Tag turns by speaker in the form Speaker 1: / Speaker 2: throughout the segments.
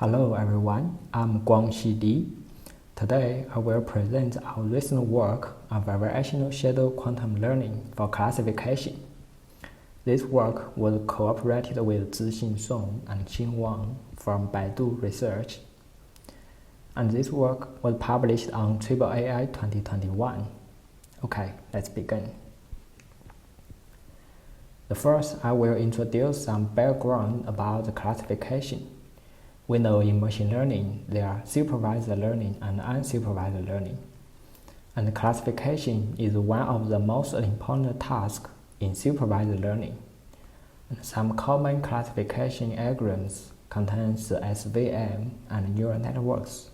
Speaker 1: Hello everyone, I'm Guangxi Li. Today I will present our recent work on variational shadow quantum learning for classification. This work was cooperated with Zixin Song and Qin Wang from Baidu Research. And this work was published on AAAI 2021. Okay, let's begin. First, I will introduce some background about the classification. We know in machine learning, there are supervised learning and unsupervised learning. And classification is one of the most important tasks in supervised learning. And some common classification algorithms contain the SVM and neural networks.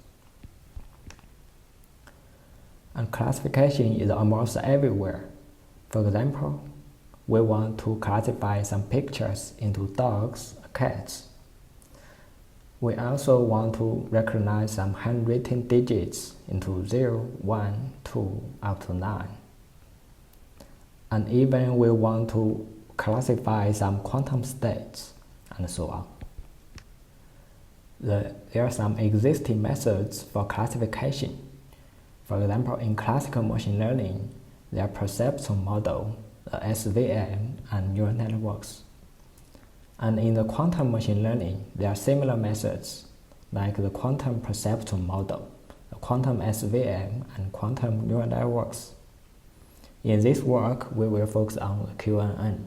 Speaker 1: And classification is almost everywhere. For example, we want to classify some pictures into dogs or cats. We also want to recognize some handwritten digits into 0, 1, 2, up to 9. And even we want to classify some quantum states, and so on. There are some existing methods for classification. For example, in classical machine learning, there are perception model, the SVM, and neural networks. And in the quantum machine learning, there are similar methods, like the quantum perception model, the quantum SVM, and quantum neural networks. In this work, we will focus on the QNN.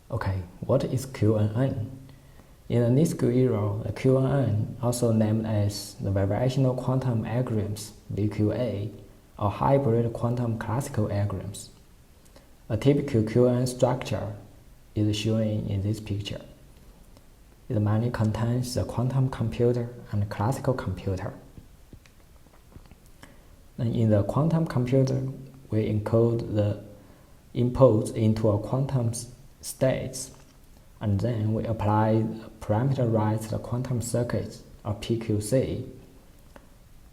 Speaker 1: Okay, what is QNN? In the NISQ era, the QNN, also named as the Variational Quantum Algorithms, VQA, or Hybrid Quantum Classical Algorithms. A typical QNN structure is shown in this picture. It mainly contains the quantum computer and classical computer. And in the quantum computer, we encode the inputs into a quantum states, and then we apply parameterized quantum circuits, or PQC,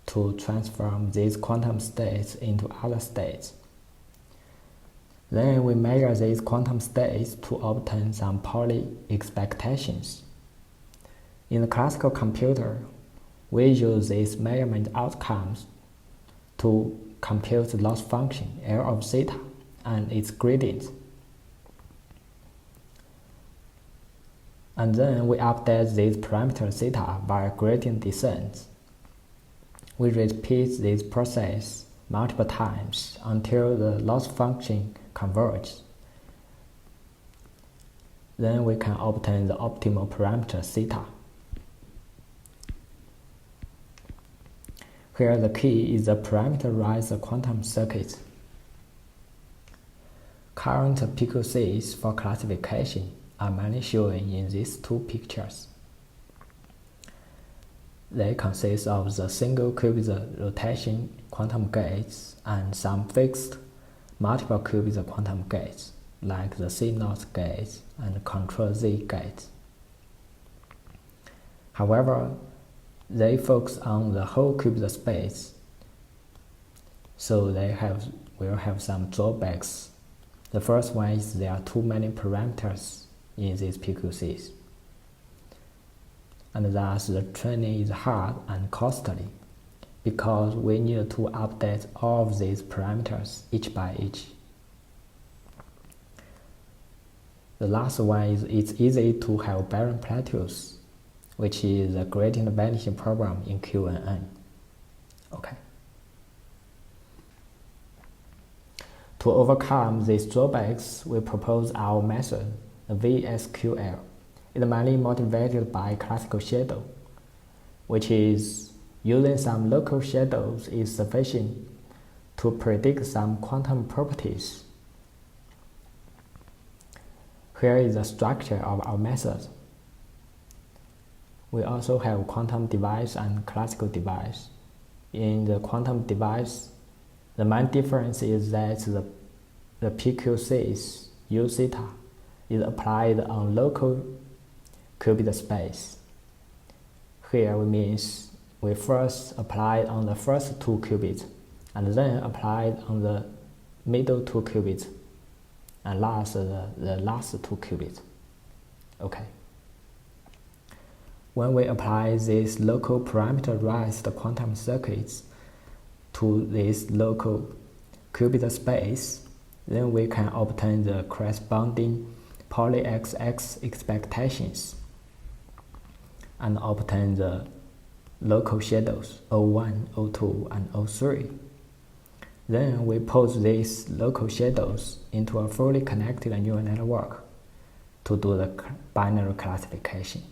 Speaker 1: to transform these quantum states into other states. Then we measure these quantum states to obtain some Pauli expectations. In the classical computer, we use these measurement outcomes to compute the loss function L of theta and its gradient. And then we update these parameters theta via gradient descent. We repeat this process multiple times until the loss function converges. Then we can obtain the optimal parameter theta. Here the key is the parameterized quantum circuit. Current PQCs for classification are mainly shown in these two pictures. They consist of the single qubit rotation quantum gates and some fixed multiple qubit quantum gates, like the C0 gates and Control Z gates. However, they focus on the whole qubit space, so they will have some drawbacks. The first one is there are too many parameters in these PQCs, and thus the training is hard and costly, because we need to update all of these parameters each by each. The last one is it's easy to have barren plateaus, which is a gradient vanishing problem in QNN. Okay. To overcome these drawbacks, we propose our method, the VSQL. It's mainly motivated by classical shadow, which is using some local shadows is sufficient to predict some quantum properties. Here is the structure of our method. We also have quantum device and classical device. In the quantum device, the main difference is that the PQCs U theta is applied on local qubit space. Here we means we first applied on the first two qubits, and then applied on the middle two qubits, and last the last two qubits. Okay. When we apply these local parameterized quantum circuits to this local qubit space, then we can obtain the corresponding Pauli XX expectations and obtain the local shadows O1, O2, and O3. Then we put these local shadows into a fully connected neural network to do the binary classification.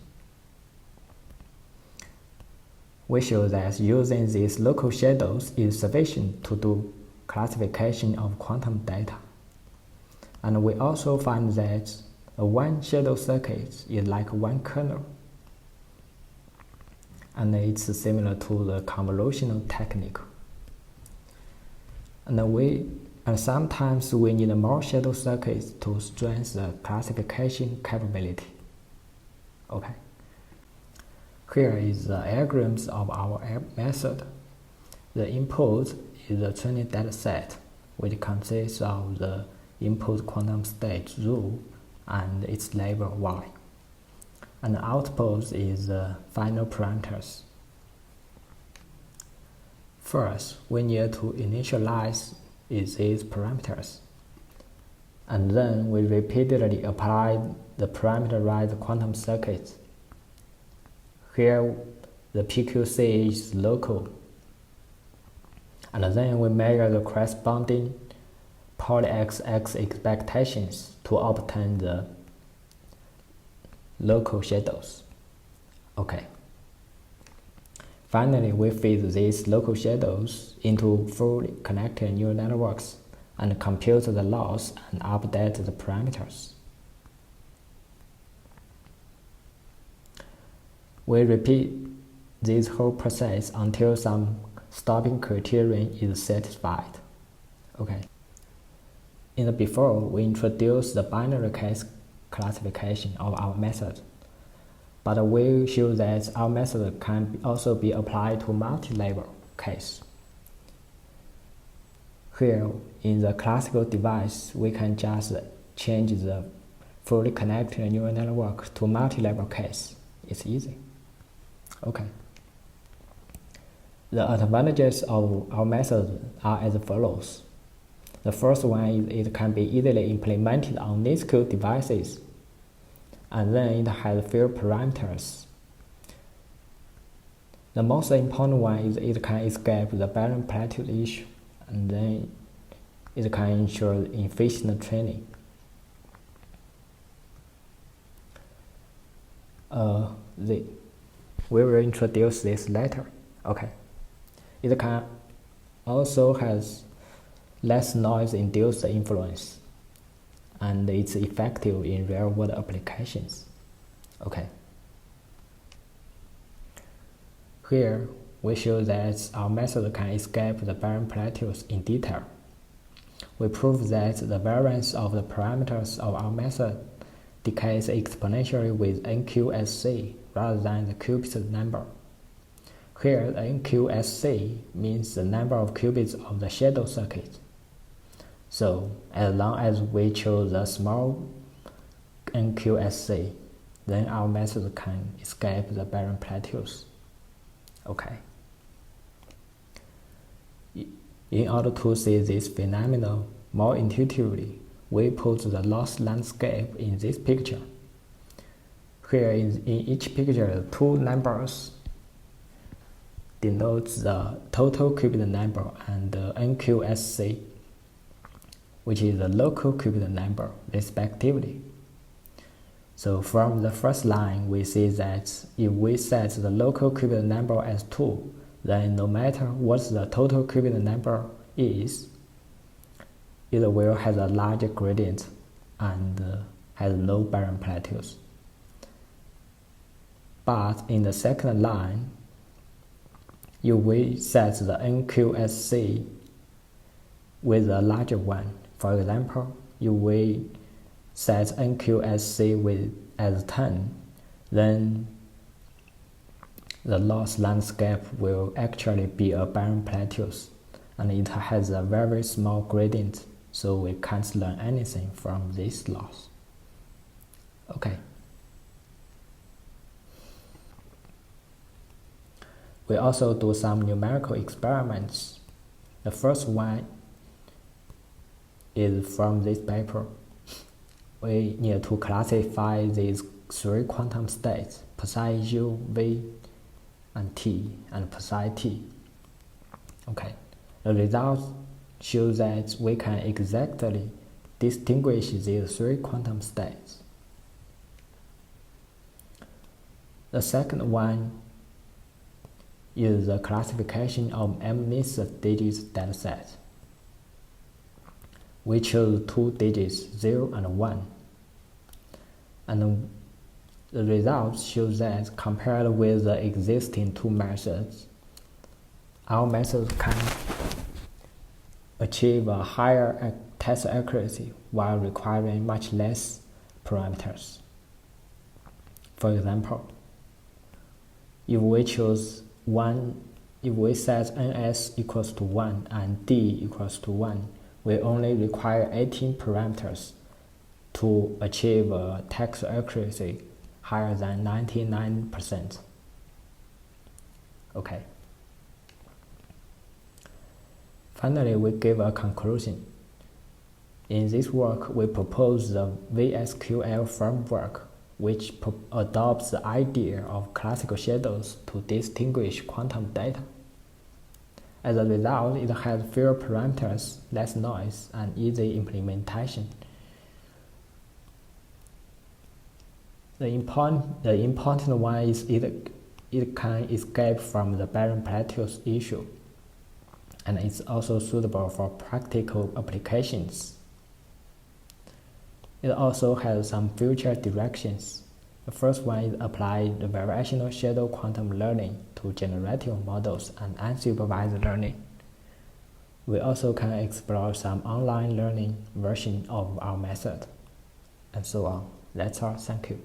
Speaker 1: We show that using these local shadows is sufficient to do classification of quantum data. And we also find that a one shadow circuit is like one kernel. And it's similar to the convolutional technique. And sometimes we need more shadow circuits to strengthen the classification capability. Okay. Here is the algorithms of our method. The input is the training data set, which consists of the input quantum state rule and its label y. And the output is the final parameters. First, we need to initialize these parameters. And then we repeatedly apply the parameterized quantum circuits. Here, the PQC is local. And then we measure the corresponding Pauli XX expectations to obtain the local shadows. Okay. Finally, we feed these local shadows into fully connected neural networks and compute the loss and update the parameters. We repeat this whole process until some stopping criterion is satisfied. Okay. In the before, we introduced the binary case classification of our method, but we show that our method can also be applied to multi-level case. Here, in the classical device, we can just change the fully connected neural network to multi-level case. It's easy. Okay. The advantages of our method are as follows. The first one is it can be easily implemented on NISQ devices, and then it has few parameters. The most important one is it can escape the barren plateau issue, and then it can ensure efficient training. We will introduce this later. Okay. It can also has less noise-induced influence, and it's effective in real-world applications. Okay. Here, we show that our method can escape the barren plateaus in detail. We prove that the variance of the parameters of our method decays exponentially with NQSC rather than the qubit number. Here, the NQSC means the number of qubits of the shadow circuit. So, as long as we choose a small NQSC, then our method can escape the barren plateaus. Okay. In order to see this phenomenon more intuitively, we put the loss landscape in this picture. Here in each picture, two numbers denotes the total qubit number and the NQSC, which is the local qubit number, respectively. So from the first line, we see that if we set the local qubit number as 2, then no matter what the total qubit number is, it will have a larger gradient and has no barren plateaus. But in the second line, if we set the NQSC with a larger one, for example, if we set NQSC as 10, then the loss landscape will actually be a barren plateaus, and it has a very small gradient, so we can't learn anything from this loss. Okay. We also do some numerical experiments. The first one is from this paper. We need to classify these 3 quantum states, psi u, v, and t, and psi t. Okay, the results show that we can exactly distinguish these 3 quantum states. The second one is the classification of m-method digits dataset. We chose 2 digits, 0 and 1. And the results show that compared with the existing 2 methods, our method can achieve a higher test accuracy while requiring much less parameters. For example, if we choose 1, if we set ns equals to 1 and d equals to 1, we only require 18 parameters to achieve a text accuracy higher than 99%. Okay. Finally, we give a conclusion. In this work, we propose the VSQL framework, which adopts the idea of classical shadows to distinguish quantum data. As a result, it has fewer parameters, less noise, and easy implementation. The important one is it can escape from the barren plateaus issue, and it's also suitable for practical applications. It also has some future directions. The first one is apply the variational shadow quantum learning to generative models and unsupervised learning. We also can explore some online learning version of our method, and so on. That's all. Thank you.